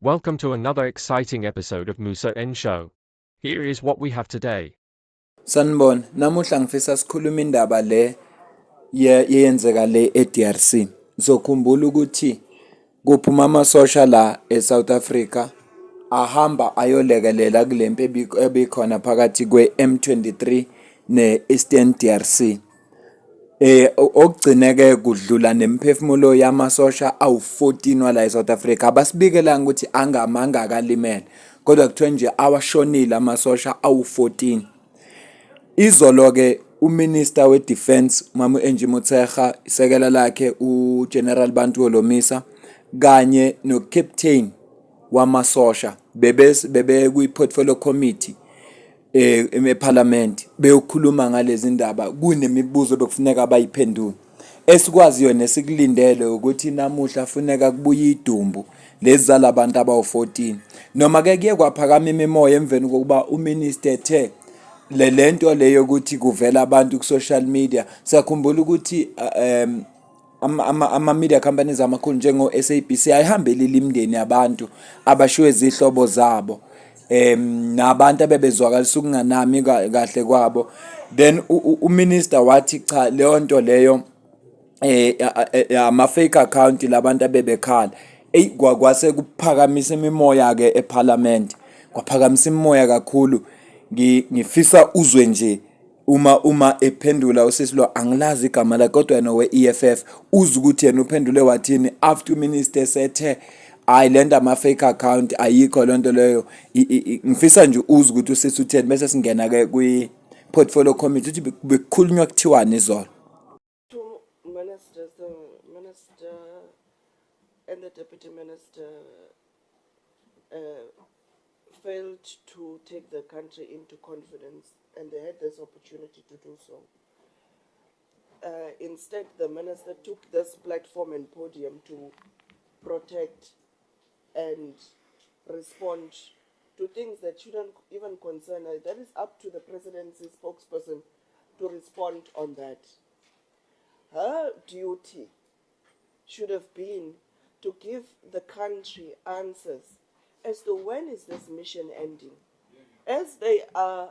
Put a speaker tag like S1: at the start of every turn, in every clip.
S1: Welcome to another exciting episode of Musa N Show. Here is what we have today.
S2: Sanibona, namuhla ngifisa sikhuluma indaba le yeyenzeka le eDRC. Ngizokhumbula ukuthi kuphuma amasosha la eSouth Africa ahamba ayolekelela kulempi ebikhona phakathi kwe-M23 ne-Eastern DRC. Okugcineke kudlula nemphefumulo yamasosha awu-14 wala eSouth Africa. Abasibikelanga ukuthi angamanga akalimele. Kodwa kuthiwa nje awashonile amasosha awu-14. Izolo-ke uMinister we-Defence Mama Angie Motshekga, isekela lakhe uGeneral Bantu Holomisa kanye no-Captain wamasosha bebe kwi-Portfolio Committee eParliament beyokhuluma ngalezi ndaba. Kunemibuzo bekufuneka bayiphendule esikwaziyo nesikulindele ukuthi namuhla funeka kubuye idumbu lezi zalabantu abawu-14 noma ke kuye kwaphakama imimoya emveni kokuba uMinister ethe lento leyo ukuthi kuvela abantu ku social media. Siyakhumbula ukuthi ama media companies amakhulu njengo SABC ayihambelile imindeni yabantu abashiwe izihlobo zabo nabantu abebezwakalisa ukunganami kahle kwabo. Then uMinister wathi cha leyo nto leyo ama fake account labantu abebekhala kwakwase kuphakamisa imimoya ke eParliament, kwaphakamisa imimoya kakhulu. Ngifisa uzwe nje uma ephendula usisi lo, angilazi igama la kodwa yena we-EFF uzwe ukuthi yena uphendule wathini after uMinister sethe hayi lento ama fake account ayikho lento leyo. Ngifisa nje uzwe ukuthi usisi utheni bese singena ke kwi-Portfolio Committee ukuthi bekukhulunywa kuthiwani izolo.
S3: Two ministers, the minister and the deputy minister failed to take the country into confidence, and they had this opportunity to do so. Instead, the minister took this platform and podium to protect and respond to things that shouldn't even concern her. That is up to the presidency spokesperson to respond on that. Her duty should have been to give the country answers as to when is this mission ending. As they are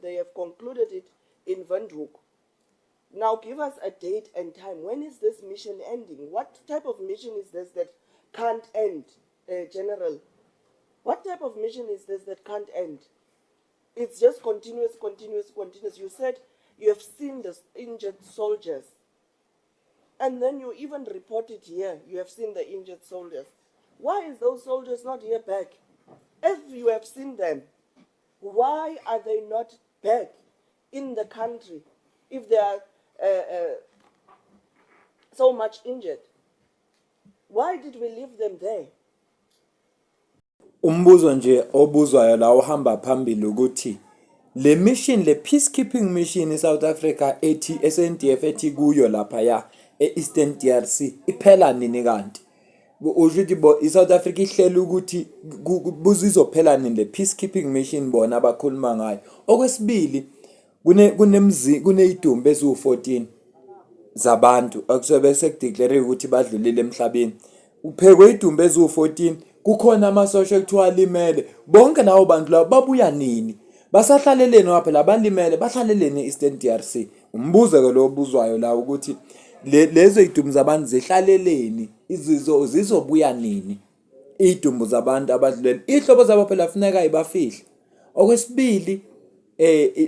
S3: they have concluded it in Windhoek. Now give us a date and time. When is this mission ending? What type of mission is this that can't end, General? What type of mission is this that can't end? It's just continuous. You said you have seen the injured soldiers. And then you even reported here, you have seen the injured soldiers. Why is those soldiers not here back? If you have seen them, why are they not back in the country if they are so much injured? Why did we leave them there?
S2: Umbuzo nje obuzwayo la uhamba phambili ukuthi le mission, le peacekeeping mission eSouth Africa ethi SANDF ethi kuyo lapha ya eEastern DRC iphela nini kanti? Ujuthi bo iSouth Africa ihlela ukuthi buzizophela nini le peacekeeping mission bona abakhuluma ngayo. Okwesibili kuneyidumbu eziwu14 zabantu akusobe sekudeclare ukuthi badlulile emhlabeni. Uphekwe idumbu eziwu14 kukhona amasosha ekuthiwa alimele. Bonke lawo bantu labo babuya nini? Basahlaleleni wapha labalimele bahlaleleni eEastern DRC. Umbuzo ke lo obuzwayo la ukuthi lezo idumbu zabantu zihlaleleni zizobuya nini? Idumbu zabantu abadlulele ihlobo zabo phela funeka ibafihle. Okwesibili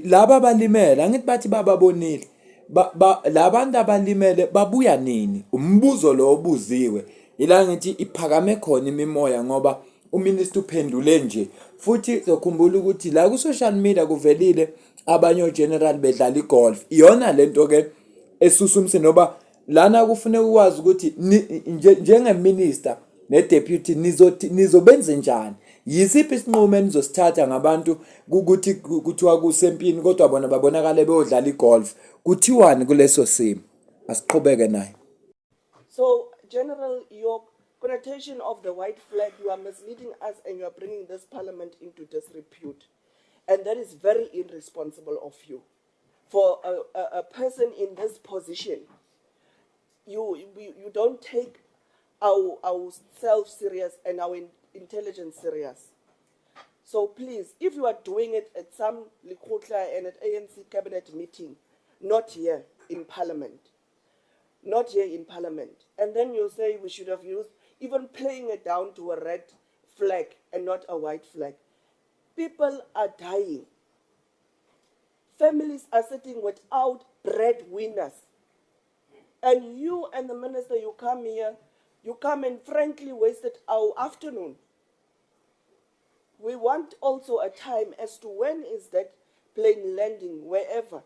S2: laba balimele angithi bathi bababonile labantu abalimele babuya nini? Umbuzo lo obuziwe ila ngithi iphakame khona imimoya ngoba uMinister uphendule nje. Futhi zokhumbula ukuthi la ku social media kuvelile abanye ogeneral bedlala igolf. Iyona lento ke esusa umsini noba lana kufuneka ukwazi ukuthi njengeminister nedeputy nizobenze njani? Yisiphi isinqumo enizosithatha ngabantu ukuthi kuthiwa kusempini kodwa bona babonakala beyodlala igolf? Kuthiwani kuleso simo? Asiqhubeke naye.
S3: So, General, your connotation of the white flag, you are misleading us and you are bringing this parliament into disrepute. And that is very irresponsible of you. For a person in this position, you don't take ourselves serious and our intelligence serious. So please, if you are doing it at some Likutla and at ANC cabinet meeting, not here in Parliament, not here in Parliament, and then you say we should have used, even playing it down to a red flag and not a white flag. People are dying. Families are sitting without breadwinners. And you and the minister, you come here, you come and frankly wasted our afternoon. We want also a time as to when is that plane landing, wherever,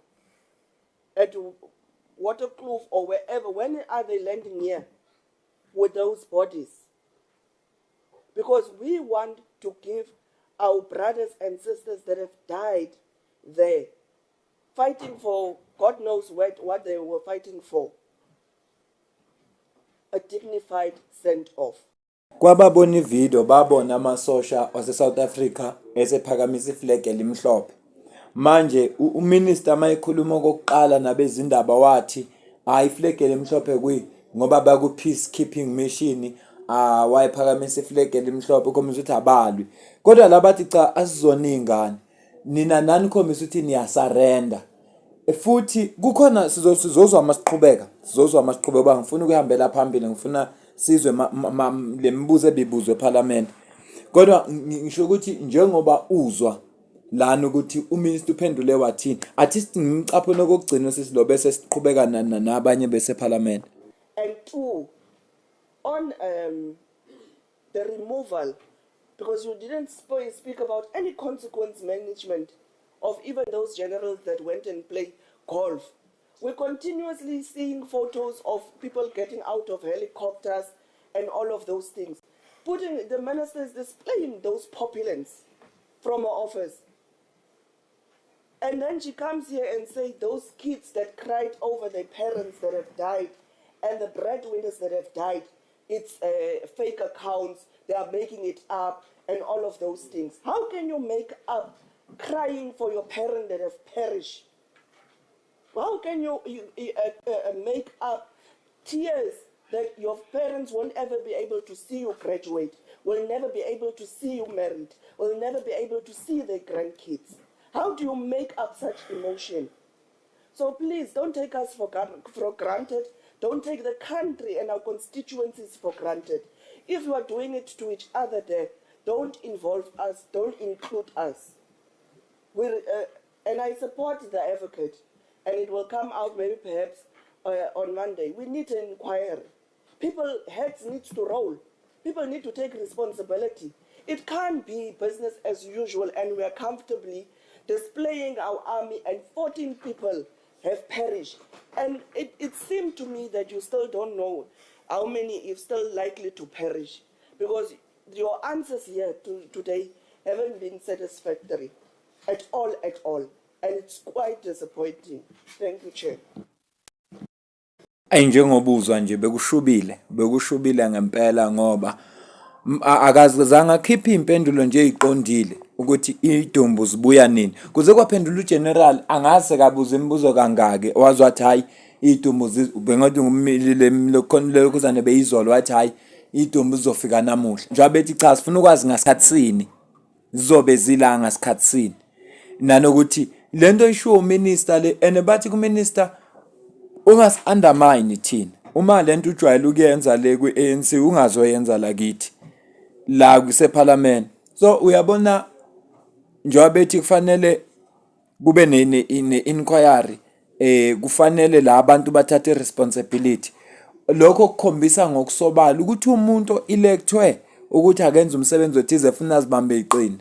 S3: at Waterkloof or wherever, when are they landing here with those bodies? Because we want to give our brothers and sisters that have died there, fighting for God knows what they were fighting for, a dignified send-off.
S2: Kwababona ivideo babona amasosha ase-South Africa esephakamisa iflag elimhlophe. Manje uminister mayikhuluma okokuqala nabezindaba wathi iflag elimhlophe ngoba baku peacekeeping mission wayiphakamisa iflag elimhlophe khombisa ukuthi abalwi. Kodwa labathi cha asizona ingane. Nina nani khombisa ukuthi niya surrender. Futhi kukhona sizozwa masiqhubeka bangifuna ukuyihambela phambili ngifuna sizwe lembuzo ebibuzwe eParliament. Kodwa ngisho ukuthi njengoba uzwa lana ukuthi uminister uphendule wathini athi ngicapho nokugcina sesilo bese siqhubeka nabanye bese Parliament.
S3: And two, on the removal, because you didn't speak about any consequence management of even those generals that went and played golf. We're continuously seeing photos of people getting out of helicopters and all of those things. Putting the ministers displaying those populace from her office. And then she comes here and says those kids that cried over their parents that have died and the breadwinners that have died, it's fake accounts, they are making it up and all of those things. How can you make up crying for your parent that have perished? How can you make up tears that your parents won't ever be able to see you graduate, will never be able to see you married, will never be able to see their grandkids? How do you make up such emotion? So please, don't take us for granted. Don't take the country and our constituencies for granted. If you are doing it to each other there, don't involve us, don't include us. And I support the advocate, and it will come out maybe perhaps on Monday. We need an inquiry. People, heads need to roll. People need to take responsibility. It can't be business as usual and we are comfortably displaying our army and 14 people have perished. And it seemed to me that you still don't know how many is still likely to perish, because your answers here today haven't been satisfactory at all. And it's quite disappointing. Thank you, Chair.
S2: Njengobuzwa nje bekushubile ngempela ngoba akazange akhiphe impendulo nje iqondile ukuthi idumbu zibuya nini. Kuze kwaphendula uGeneral angase kabuza imibuzo kangake wazwathi hayi idumbu bengathi ngumilile lokuzane beyizolo wathi hayi idumbu zizofika namuhla. Njengoba bethi cha sifuna ukwazi ngasikhatsini zizobe zilanga ngasikhatsini. Nanokuthi lento isho uminister le ene bathi kuminister ungas undermine thina. Uma lento ujwayele ukuyenza le kweANC ungazoyenza la kithi la kuseParliament. So uyabona njengoba bethi kufanele kube ne inquiry kufanele la abantu bathathe responsibility. Lokho kukhombisa ngokusobala ukuthi umuntu electwe ukuthi akenze umsebenzi othize efuna azibambe iqini.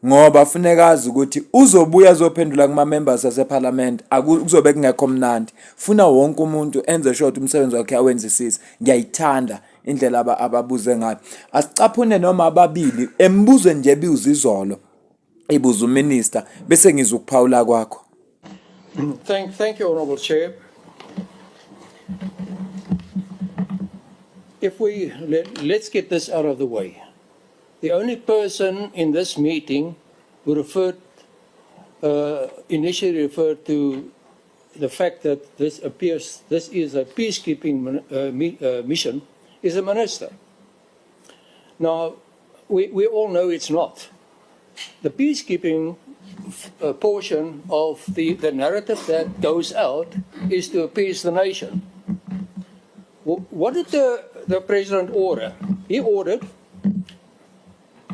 S2: Ngoba funeka azi ukuthi uzobuya azophendula kuma members aseParliament akuzobe kungekho mnandi. Funa wonke umuntu enze sure ukuthi umsebenzi wakhe awenzisise. Ngiyayithanda indlela ababuze ngayo. Asicaphune noma ababili embuzwe nje biuzizolo ebuza uminister bese ngizokuphawula kwakho.
S4: Thank you, Honourable Chair. If let's get this out of the way. The only person in this meeting who initially referred to the fact that this is a peacekeeping mission is the minister. Now, we all know it's not. The peacekeeping portion of the narrative that goes out is to appease the nation. What did the president order? He ordered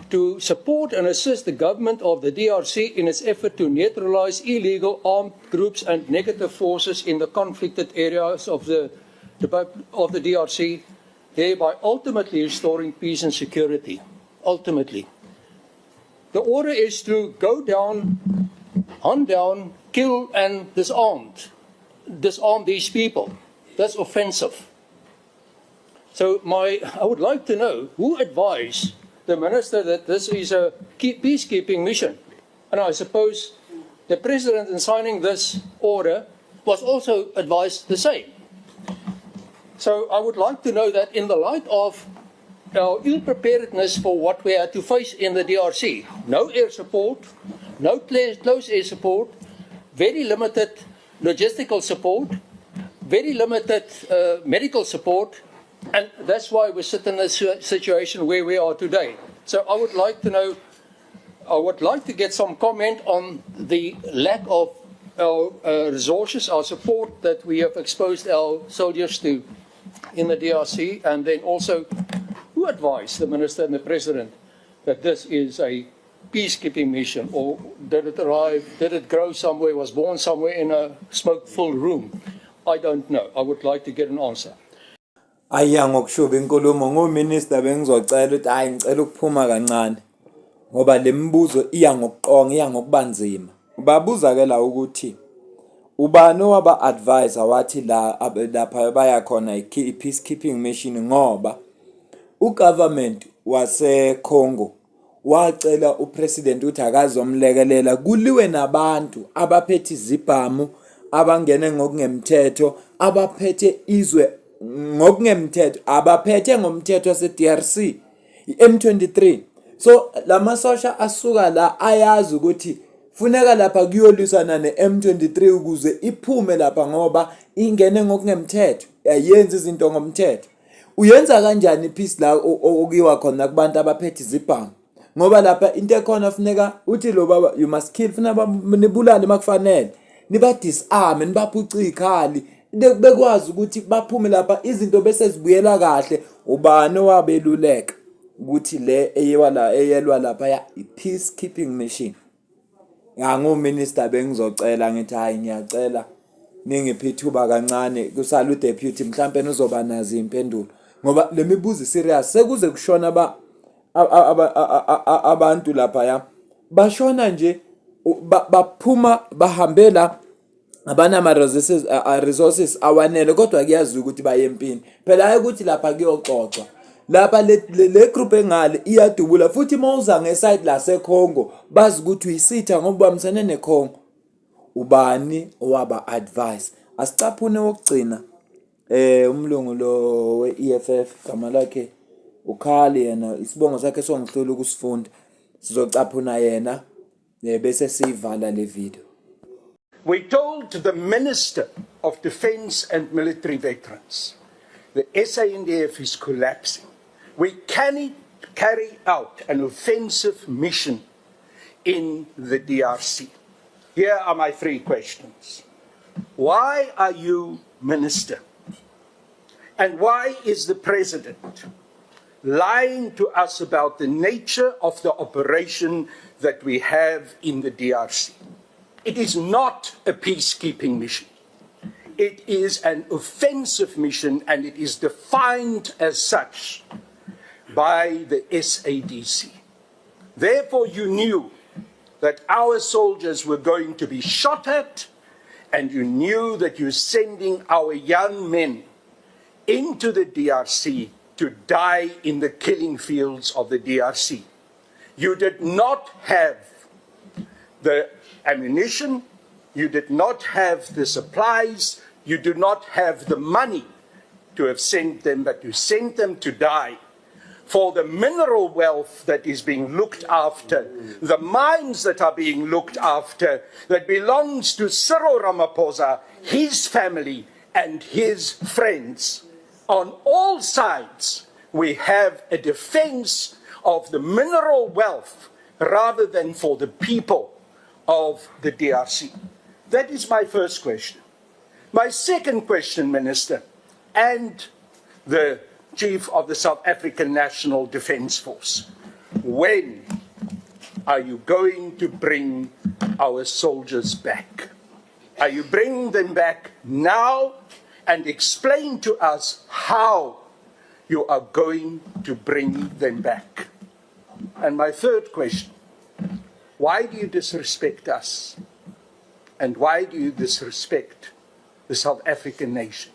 S4: to support and assist the government of the DRC in its effort to neutralize illegal armed groups and negative forces in the conflicted areas of the DRC, thereby ultimately restoring peace and security. Ultimately. The order is to go down, hunt down, kill and disarm these people. That's offensive. So I would like to know who advised the minister that this is a peacekeeping mission. And I suppose the president in signing this order was also advised the same. So I would like to know that in the light of our ill-preparedness for what we had to face in the DRC, no air support, no close air support, very limited logistical support, very limited medical support, and that's why we sit in this situation where we are today. So I would like to know, I would like to get some comment on the lack of our resources, our support that we have exposed our soldiers to in the DRC, and then also who advised the minister and the president that this is a peacekeeping mission, or did it arrive, did it grow somewhere, was born somewhere in a smoke-filled room? I don't know. I would like to get an answer.
S2: Aya ngokushuba inkulumo ngominister bengizocela ukuthi hayi ngicela ukuphuma kancane ngoba lemibuzo iya ngokuqonga iya ngokubanzima. Babuza ke la ukuthi ubani waba advisor wathi lapha baya khona i-peacekeeping mission ngoba ugovernment wase Congo wacela upresident ukuthi akazomlekelela kuliwe nabantu abaphethe izibhamu abangene ngokungemthetho abaphethe izwe ngokungemthetho abaphethe ngomthetho wase-DRC i-M23. So lamasosha asuka la ayazi ukuthi funeka lapha kuyolisana ne-M23 ukuze iphume lapha ngoba ingene ngokungemthetho ayenza izinto ngomthetho. Uyenza kanjani peace la okuyiwa khona kubantu abaphethe izibhamu ngoba lapha into ekhona funeka uthi lo baba you must kill, funeka nibulale makufanele, niba disarm, nibaphuca ikhali bekwazi ukuthi baphume lapha izinto bese zibuyela kahle. Ubani wabeluleka ukuthi le eyelwa lapha ya peacekeeping mission? Minister bengizocela ngithi hayi ngiyacela ningiphe ithuba kancane kusala udeputy mhlambe uzoba nazi impendulo ngoba lemibuzo serious sekuze kushona abantu lapha ya bashona nje baphuma bahambela abanama resources awanele kodwa kuyazi ukuthi baye empini phela hayi ukuthi lapha kuyoxoxwa lapha le group engale iyadubula futhi mawuza ngeside la seCongo bazi ukuthi uyisitha ngoba bamsane neCongo. Ubani owaba advice asicaphune wokugcina umlungu lo we-EFF gama lakhe ukhali yena isibongo sakhe songihlula ukusifunda sizocaphuna yena bese siyivala le video.
S5: We told the Minister of Defence and Military Veterans, the SANDF is collapsing. We cannot carry out an offensive mission in the DRC. Here are my three questions. Why are you Minister? And why is the President lying to us about the nature of the operation that we have in the DRC? It is not a peacekeeping mission. It is an offensive mission, and it is defined as such by the SADC. Therefore, you knew that our soldiers were going to be shot at, and you knew that you're sending our young men into the DRC to die in the killing fields of the DRC. You did not have the ammunition, you did not have the supplies, you do not have the money to have sent them, but you sent them to die for the mineral wealth that is being looked after, the mines that are being looked after, that belongs to Cyril Ramaphosa, his family, and his friends. On all sides, we have a defense of the mineral wealth rather than for the people of the DRC? That is my first question. My second question, Minister, and the Chief of the South African National Defence Force. When are you going to bring our soldiers back? Are you bringing them back now? And explain to us how you are going to bring them back. And my third question, why do you disrespect us? And why do you disrespect the South African nation?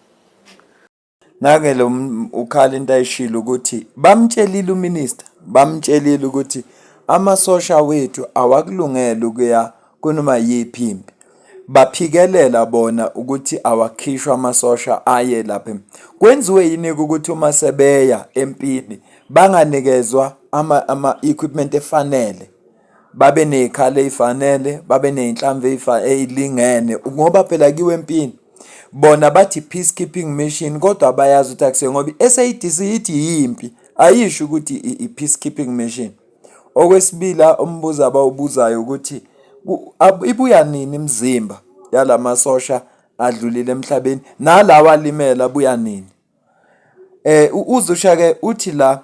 S2: Nake lo ukhala into ayishilo ukuthi bamtshelile uminister, bamtshelile ukuthi amasosha wethu awakulungela ukuya kunoma yiphi impi. Baphikelela bona ukuthi awakhishwa amasosha aye lapha. Kwenziwe yini ukuthi uma sebeya empini banganikezwa ama equipment efanele? Babe nezikhala ezifanele, babe nezinhlamvu ezilingene ngoba phela kiwe empini bona bathi peacekeeping mission kodwa bayazi ukuthi akuse ngoba SADC ithi yimpi ayisho ukuthi i-peacekeeping mission. Okwesibili umbuzo abawubuzayo ukuthi ibuya nini imizimba yalamasosha adlulile emhlabeni nalawa limela abuya nini? Uzushake uthi la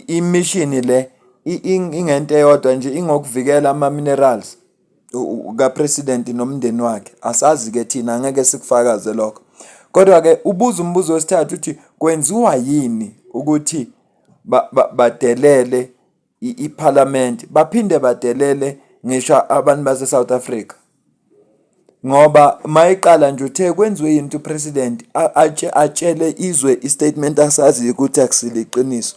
S2: imission le ingento eyodwa nje ingokuvikela ama minerals ka president nomndeni wakhe. Asazi ke thina ngeke sikufakaze lokho. Kodwa ke ubuza umbuzo wesithathu uthi kwenziwa yini ukuthi badelele iParliament baphinde badelele ngisho abantu base South Africa? Ngoba mayiqala nje uthe kwenziwe yini upresident atshele izwe istatement asazi ukuthi akusiliqiniso.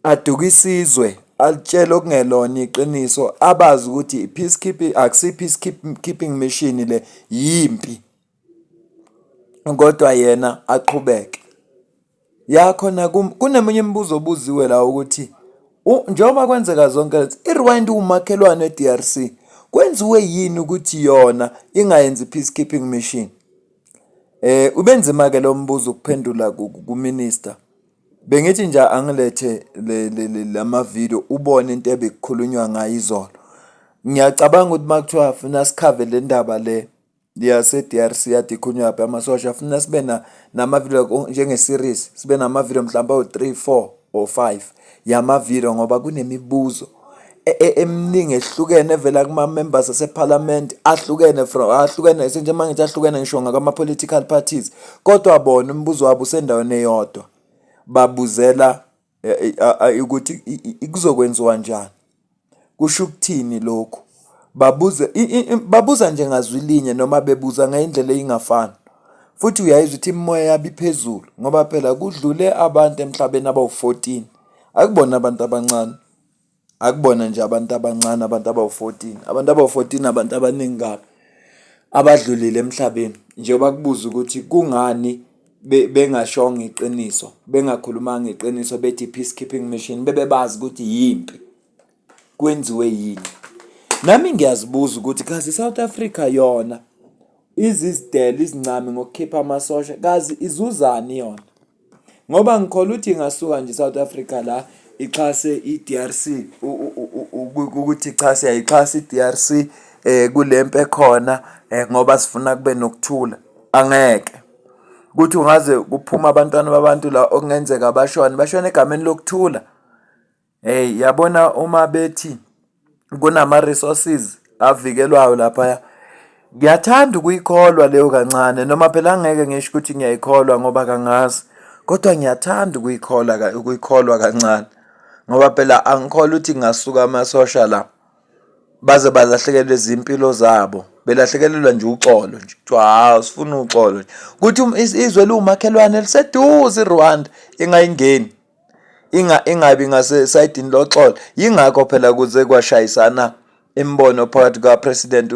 S2: Aduka isizwe alitshela okungelona iqiniso abazi ukuthi peacekeeping akusi peacekeeping mission le yimpi. Kodwa yena aqhubeke. Yakhona kunemunye imibuzo obuziwe la ukuthi njengoba kwenzeka zonke lezi iRwanda umakhelwane eDRC kwenziwe yini ukuthi yona ingayenzi peacekeeping mission? Ubenzima ke lo mbuzo ukuphendula kuminister. Bengithi nje angilethe lama video ubone into ebekukhulunywa ngayo izolo. Ngiyacabanga ukuthi makuthiwa afuna sikhave le ndaba le yase DRC yathi ikhunywa lapha amasosha afuna sibe nama video njenge series, sibe nama video mhlawumbe u3 4 or 5 yama video ngoba kunemibuzo eminingi ehlukene evela kuma members ase parliament ahlukene nje manje ahlukene ngisho ngama political parties kodwa bona umbuzo wabo usendaweni eyodwa. Babuzela ukuthi ikuzokwenziwa njani. Kusho ukuthini lokho? Babuza nje ngazwilinye noma bebuza ngendlela engafani. Futhi uyayizwa ukuthi imoya yabiphezulu ngoba phela kudlule abantu emhlabeni abawu14. Akubona abantu abancane. Akubona nje abantu abancane abantu abawu14. Abantu abawu14 abantu abaningi kabi abadlulile emhlabeni. Njengoba kubuza ukuthi kungani bengashonga iqiniso, bengakhulumanga iqiniso bethi peacekeeping mission bebebazi ukuthi yimpi. Kwenziwe yini? Nami ngiyazibuza ukuthi kazi South Africa yona izidela izincane ngokukhipha amasosha kazi izuzani yona? Ngoba ngikholwa ukuthi ingasuka nje South Africa la ixhase iDRC ukuthi cha siyayixhasa iDRC kulempe khona ngoba sifuna kube nokuthula. Angeke. Kuthi ungaze kuphuma abantwana babantu la okungenzeka bashone egameni lokuthula. Yabona uma bethi kunama resources avikelwayo lapha. Ngiyathanda ukuyikholwa leyo kancane noma phela angeke ngisho ukuthi ngiyayikholwa ngoba kangazi. Kodwa ngiyathanda ukuyikholwa kancane. Ngoba phela angikholwa ukuthi ngasuka amasosha la baze balahlekelwe izimpilo zabo. Belahlekelelwa nje uxolo nje. Kuthiwa sifuna uxolo nje. Kuthi izwe lumakhelwane liseduze iRwanda ingayingeni. Ingabi ngase side loxolo. Yingakho phela kuze kwashayisana imbono phakathi ka president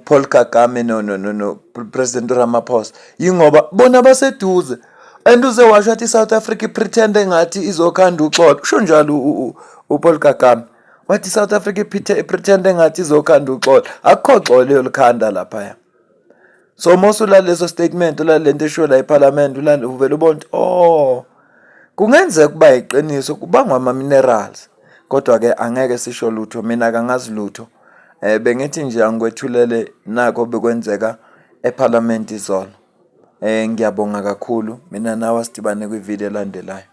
S2: Paul Kagame no President Ramaphosa. Yingoba bona baseduze. And uze washo ukuthi South Africa pretend ngathi izokhanda uxolo. Kusho njalo uPaul Kagame. Wathi South Africa pretend ngathi izokhanda uxolo. Akukho xolo yolikhanda lapha. So mosula leso statement ulalento esho la eParliament uvela ubona Kungenzeka kuba iqiniso kubangwa ama-minerals, kodwa ke angeke sisho lutho, mina kangazi lutho. Bengithi nje angikwethulele nakho bekwenzeka eParliament izolo. Ngiyabonga kakhulu, mina nawe sidibane kwivideo elandelayo.